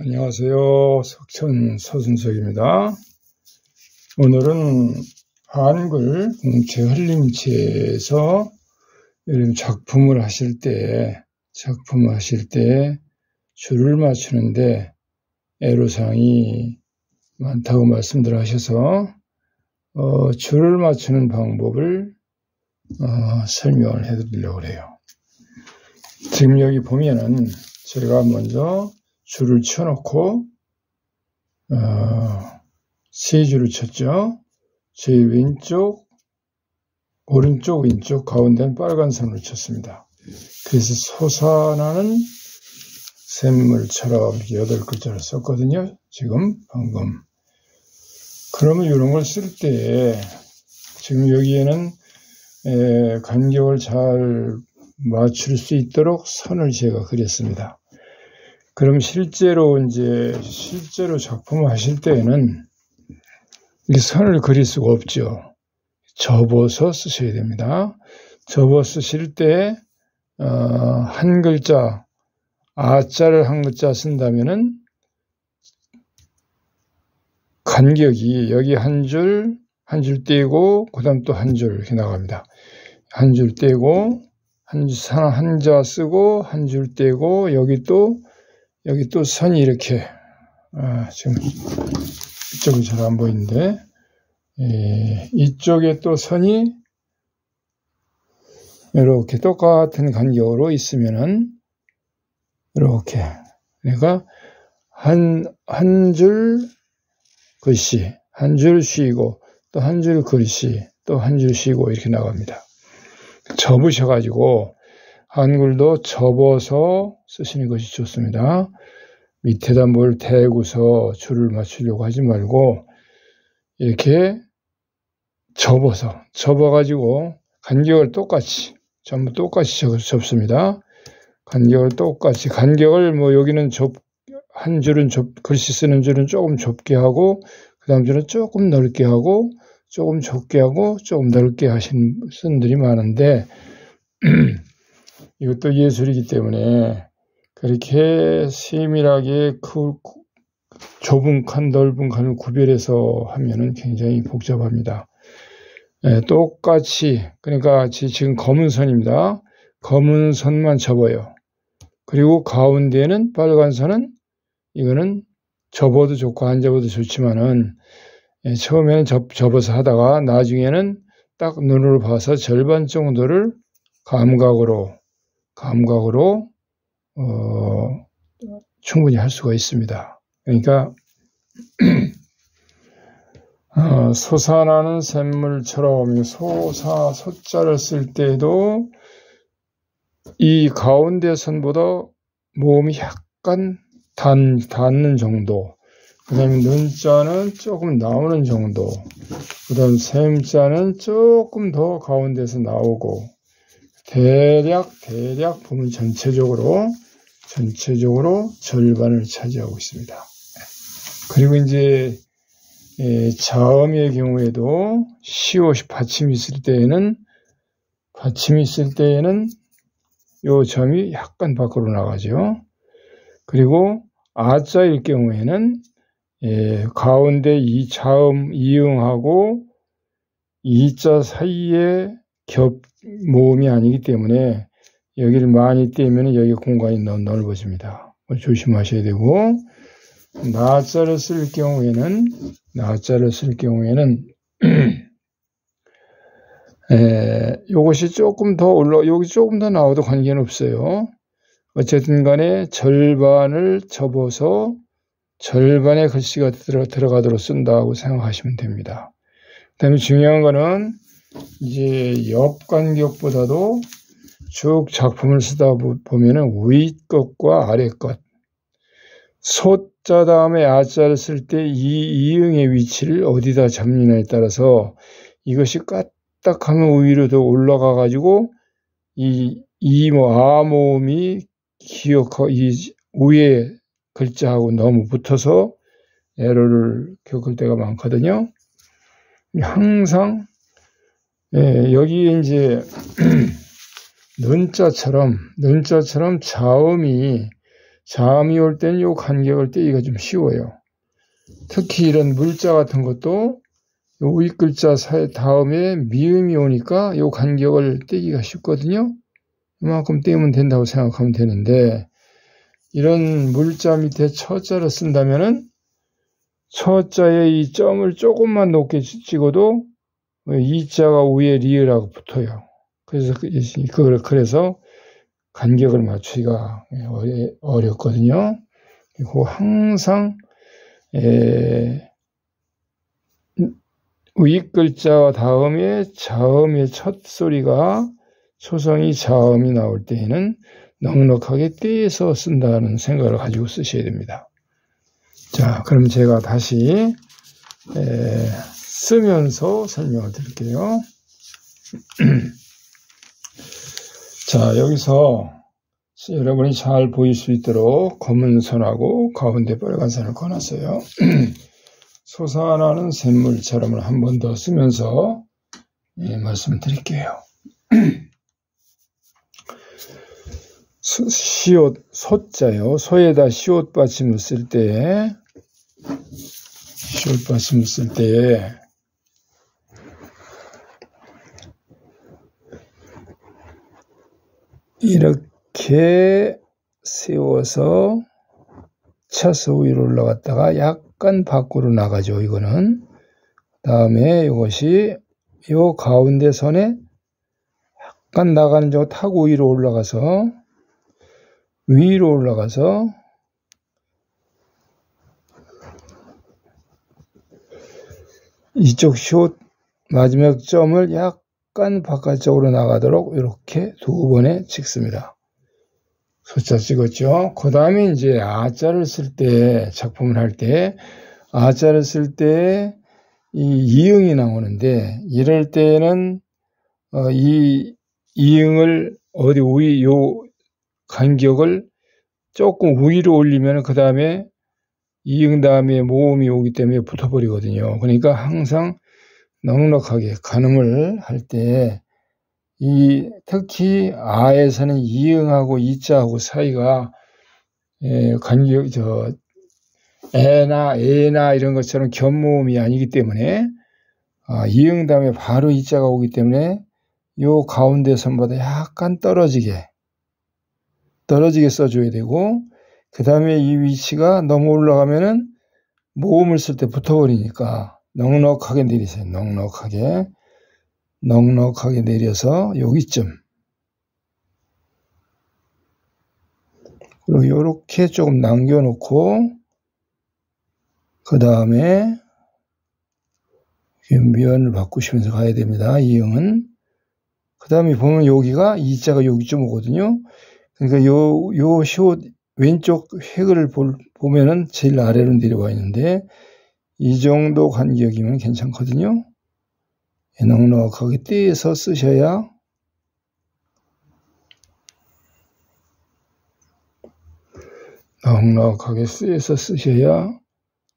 안녕하세요. 석천 서순석입니다. 오늘은 한글 공채 흘림체에서 작품을 하실 때 줄을 맞추는데 애로사항이 많다고 말씀들 하셔서 줄을 맞추는 방법을 설명을 해드리려고 해요. 지금 여기 보면은 제가 먼저 줄을 쳐놓고 세 줄을 쳤죠. 제일 왼쪽, 오른쪽, 왼쪽, 가운데는 빨간 선을 쳤습니다. 그래서 솟아나는 샘물처럼 8글자를 썼거든요. 지금 방금. 그러면 이런 걸 쓸 때 지금 여기에는 간격을 잘 맞출 수 있도록 선을 제가 그렸습니다. 그럼 실제로 작품을 하실 때에는 이 선을 그릴 수가 없죠. 접어서 쓰셔야 됩니다. 접어 쓰실 때 한 글자, 아자를 한 글자 쓴다면은 간격이 여기 한 줄 떼고 그다음 또 한 줄 이렇게 나갑니다. 한 줄 떼고 한자 쓰고 한 줄 떼고 여기 또 선이 이렇게 지금 이쪽은 잘 안 보이는데 이쪽에 또 선이 이렇게 똑같은 간격으로 있으면은 이렇게 그러니까 한 줄 글씨 한 줄 쉬고 또 한 줄 글씨 또 한 줄 쉬고 이렇게 나갑니다. 접으셔가지고 한글도 접어서 쓰시는 것이 좋습니다. 밑에다 뭘 대고서 줄을 맞추려고 하지 말고 이렇게 접어가지고 간격을 전부 똑같이 접습니다. 간격을 뭐 여기는 한 줄은 글씨 쓰는 줄은 조금 좁게 하고 그 다음 줄은 조금 넓게 하고 조금 좁게 하고 조금 넓게 하신 분들이 많은데 이것도 예술이기 때문에 그렇게 세밀하게 좁은 칸, 넓은 칸을 구별해서 하면은 굉장히 복잡합니다. 똑같이, 그러니까 지금 검은 선입니다. 검은 선만 접어요. 그리고 가운데는 빨간 선은 이거는 접어도 좋고 안 접어도 좋지만은 처음에는 접어서 하다가 나중에는 딱 눈으로 봐서 절반 정도를 감각으로 충분히 할 수가 있습니다. 그러니까 솟아나는 샘물처럼 소자를 쓸 때도 이 가운데 선보다 모음이 약간 닿는 정도, 그 다음에 눈자는 조금 나오는 정도, 그 다음 샘자는 조금 더 가운데서 나오고 대략 보면 전체적으로 절반을 차지하고 있습니다. 그리고 이제 자음의 경우에도 시옷이 받침이 있을 때에는 요 점이 약간 밖으로 나가죠. 그리고 아자일 경우에는 가운데 이 자음 이응하고 이자 사이에 모음이 아니기 때문에 여기를 많이 떼면 여기 공간이 넓어집니다. 조심하셔야 되고 나자를 쓸 경우에는 요것이 조금 더 여기 조금 더 나와도 관계는 없어요. 어쨌든 간에 절반을 접어서 절반의 글씨가 들어가도록 쓴다고 생각하시면 됩니다. 그 다음에 중요한 거는 이제 옆 간격보다도 쭉 작품을 쓰다 보면은 위 것과 아래 것, 소자 다음에 아자를 쓸 때 이 이응의 위치를 어디다 잡느냐에 따라서 이것이 까딱하면 위로 더 올라가 가지고 아 모음이 이 위에 글자하고 너무 붙어서 에러를 겪을 때가 많거든요. 항상 여기 이제 는자처럼 자음이 올 때는 요 간격을 떼기가 좀 쉬워요. 특히 이런 물자 같은 것도 요 윗글자 다음에 미음이 오니까 요 간격을 떼기가 쉽거든요. 이만큼 떼면 된다고 생각하면 되는데, 이런 물자 밑에 처자를 쓴다면은 처자에 이 점을 조금만 높게 찍어도 이자가 위에 리을하고 붙어요. 그래서 간격을 맞추기가 어렵거든요. 그리고 항상 윗글자와 다음에 자음의 첫 소리가 초성이 자음이 나올 때에는 넉넉하게 떼서 쓴다는 생각을 가지고 쓰셔야 됩니다. 자, 그럼 제가 다시 쓰면서 설명을 드릴게요. 자, 여기서 여러분이 잘 보일 수 있도록 검은 선하고 가운데 빨간 선을 꺼놨어요. 솟아나는 샘물처럼을 한 번 더 쓰면서 말씀드릴게요. 시옷, 소자요. 소에다 시옷 받침을 쓸 때, 이렇게 세워서 차서 위로 올라갔다가 약간 밖으로 나가죠. 이거는. 다음에 이것이 요 가운데 선에 약간 나가는 저 타고 위로 올라가서 이쪽 시옷 마지막 점을 약간 바깥쪽으로 나가도록 이렇게 두 번에 찍습니다. 소자 찍었죠. 그 다음에 이제 아자를 쓸 때, 작품을 할 때, 아자를 쓸 때 이 이응이 나오는데, 이럴 때는 이 이응을 요 간격을 조금 위로 올리면 그 다음에 이응 다음에 모음이 오기 때문에 붙어버리거든요. 그러니까 항상 넉넉하게 간음을 할 때 특히 아에서는 이응하고 이자하고 사이가 간격 에나 이런 것처럼 겹모음이 아니기 때문에 이응 다음에 바로 이자가 오기 때문에 요 가운데 선보다 약간 떨어지게 써줘야 되고, 그 다음에 이 위치가 너무 올라가면은 모음을 쓸 때 붙어버리니까 넉넉하게 내리세요. 넉넉하게 내려서 여기쯤. 그리고 요렇게 조금 남겨놓고, 그 다음에 면을 바꾸시면서 가야 됩니다. 이응은. 그 다음에 보면 여기가 이자가 여기쯤 오거든요. 그러니까 요 시옷 왼쪽 획을 보면은 제일 아래로 내려와 있는데, 이 정도 간격이면 괜찮거든요. 넉넉하게 떼서 쓰셔야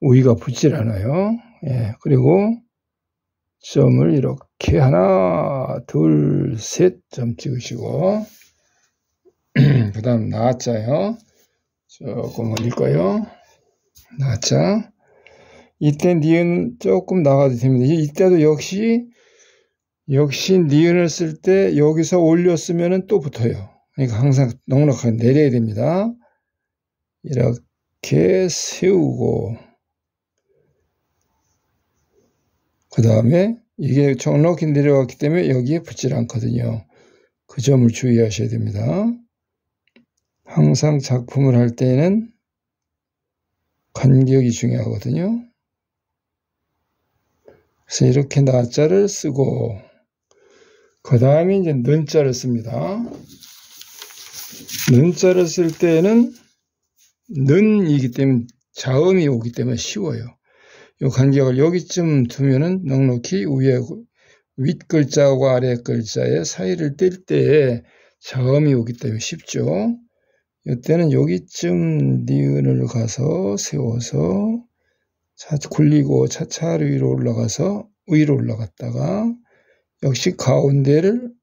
우위가 붙질 않아요. 그리고 점을 이렇게 하나, 둘, 셋 점 찍으시고, 그 다음 나자요. 조금 올릴까요? 나자. 이때 니은 조금 나가도 됩니다. 이때도 역시 니은을 쓸 때 여기서 올렸으면 또 붙어요. 그러니까 항상 넉넉하게 내려야 됩니다. 이렇게 세우고, 그 다음에 이게 넉넉히 내려왔기 때문에 여기에 붙질 않거든요. 그 점을 주의하셔야 됩니다. 항상 작품을 할 때는 간격이 중요하거든요. 그래서 이렇게 나자를 쓰고, 그 다음에 이제 는자를 씁니다. 는자를 쓸 때는 는이기 때문에 자음이 오기 때문에 쉬워요. 이 간격을 여기쯤 두면은 넉넉히 위에 윗글자와 아래 글자의 사이를 뗄 때 자음이 오기 때문에 쉽죠. 이때는 여기쯤 니은을 가서 세워서 굴리고 차차로 위로 올라갔다가 역시 가운데를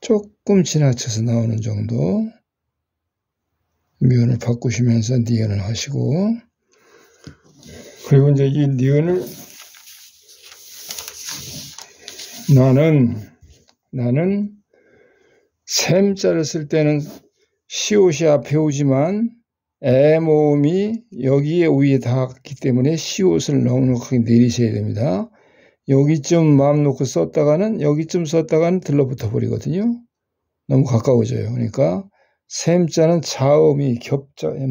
조금 지나쳐서 나오는 정도. 미음을 바꾸시면서 니은을 하시고, 그리고 이제 이 니은을 나는 샘자를 쓸 때는 시옷이 앞에 오지만 애 모음이 여기에 위에 닿았기 때문에 시옷을 넉넉하게 내리셔야 됩니다. 여기쯤 마음 놓고 썼다가는 여기쯤 썼다가는 들러붙어 버리거든요. 너무 가까워져요. 그러니까 샘자는 자음이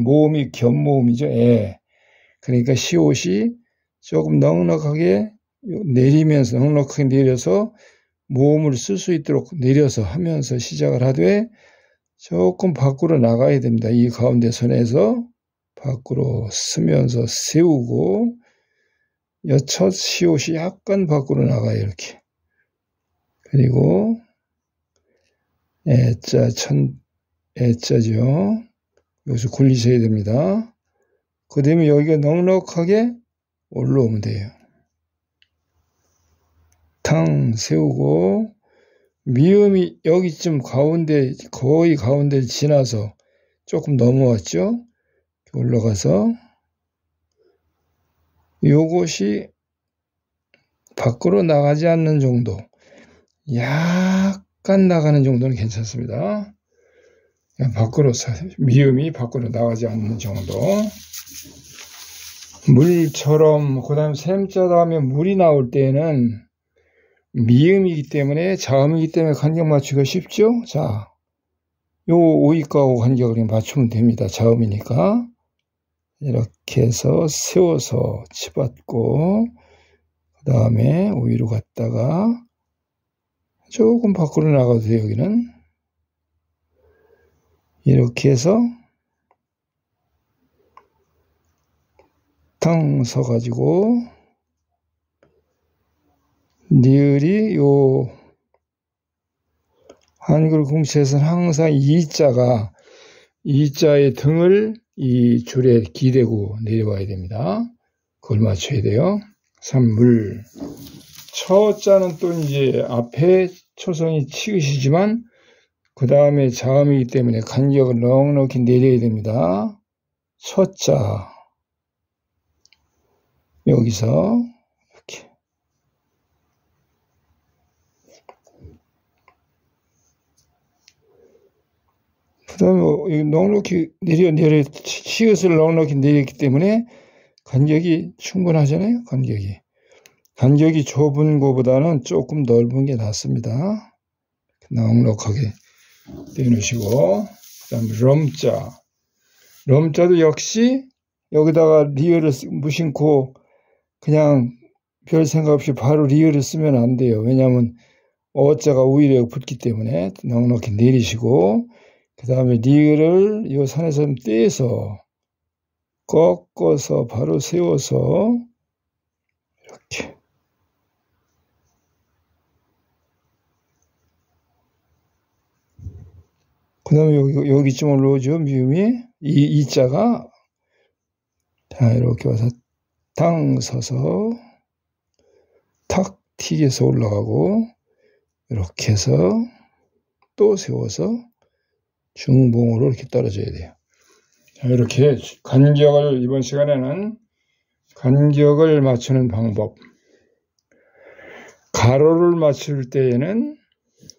모음이 겹모음이죠. 애. 그러니까 시옷이 조금 넉넉하게 내리면서 넉넉하게 내려서 모음을 쓸 수 있도록 내려서 하면서 시작을 하되 조금 밖으로 나가야 됩니다. 이 가운데 선에서 밖으로 쓰면서 세우고 첫 시옷이 약간 밖으로 나가요. 이렇게. 그리고 애자죠. 여기서 굴리셔야 됩니다. 그 다음에 여기가 넉넉하게 올라오면 돼요. 탕 세우고 미음이 여기쯤 가운데 거의 가운데를 지나서 조금 넘어왔죠. 올라가서 요것이 밖으로 나가지 않는 정도, 약간 나가는 정도는 괜찮습니다. 밖으로 미음이 밖으로 나가지 않는 정도. 물처럼 그 다음 샘자 다음에 물이 나올 때는 미음이기 때문에 자음이기 때문에 간격 맞추기가 쉽죠. 자, 요 오이가하고 간격을 맞추면 됩니다. 자음이니까. 이렇게 해서 세워서 치받고 그 다음에 오이로 갔다가 조금 밖으로 나가도 돼요. 여기는 이렇게 해서 탕 서가지고 니을이 요 한글 공시에서는 항상 이자의 등을 이 줄에 기대고 내려와야 됩니다. 그걸 맞춰야 돼요. 산물. 처자는 또 이제 앞에 초성이 치읓이지만 그 다음에 자음이기 때문에 간격을 넉넉히 내려야 됩니다. 처자. 여기서 이렇게. 그 다음에 넉넉히 내려 치읓을 넉넉히 내렸기 때문에 간격이 충분하잖아요. 간격이 좁은 것보다는 조금 넓은 게 낫습니다. 넉넉하게 내놓으시고 그 다음에 럼자도 역시 여기다가 리을을 무심코 그냥 별 생각 없이 바로 리을을 쓰면 안 돼요. 왜냐하면 어자가 오히려 붙기 때문에 넉넉히 내리시고 그 다음에 리을을 이 산에서 떼서 꺾어서 바로 세워서 이렇게 그 다음에 여기쯤 올라오죠. 미음이 이자가 자 이렇게 와서 탕 서서 탁 튀겨서 올라가고 이렇게 해서 또 세워서 중봉으로 이렇게 떨어져야 돼요. 자, 이렇게 간격을 이번 시간에는 간격을 맞추는 방법. 가로를 맞출 때에는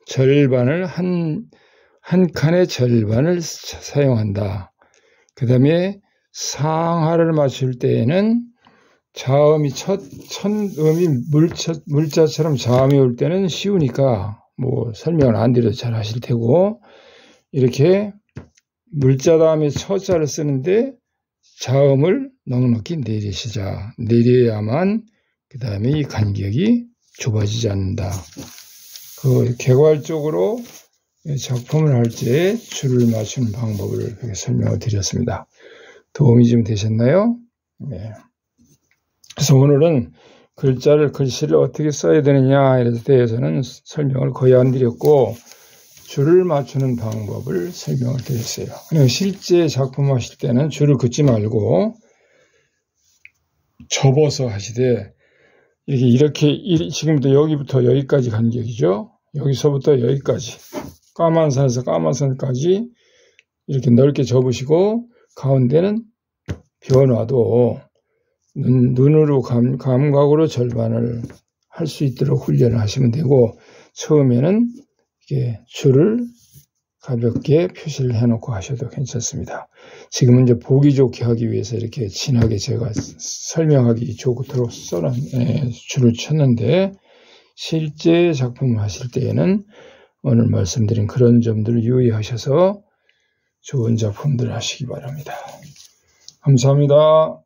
절반을 한 칸의 절반을 사용한다. 그 다음에 상하를 맞출 때에는 자음이 천음이 물자처럼 자음이 올 때는 쉬우니까 뭐 설명을 안 드려도 잘 하실 테고 이렇게 물자 다음에 처자를 쓰는데 자음을 넉넉히 내려야만 그 다음에 이 간격이 좁아지지 않는다. 그 개괄적으로 작품을 할 때 줄을 맞추는 방법을 이렇게 설명을 드렸습니다. 도움이 좀 되셨나요? 네. 그래서 오늘은 글씨를 어떻게 써야 되느냐에 대해서는 설명을 거의 안 드렸고 줄을 맞추는 방법을 설명을 드렸어요. 그리고 실제 작품 하실 때는 줄을 긋지 말고 접어서 하시되 이렇게 지금부터 여기부터 여기까지 간격이죠. 여기서부터 여기까지 까만 산에서 까만 산까지 이렇게 넓게 접으시고 가운데는 변화도 눈으로 감각으로 절반을 할 수 있도록 훈련을 하시면 되고, 처음에는 이렇게 줄을 가볍게 표시를 해놓고 하셔도 괜찮습니다. 지금은 이제 보기 좋게 하기 위해서 이렇게 진하게 제가 설명하기 좋도록 써놓은 줄을 쳤는데, 실제 작품을 하실 때에는 오늘 말씀드린 그런 점들을 유의하셔서 좋은 작품들을 하시기 바랍니다. 감사합니다.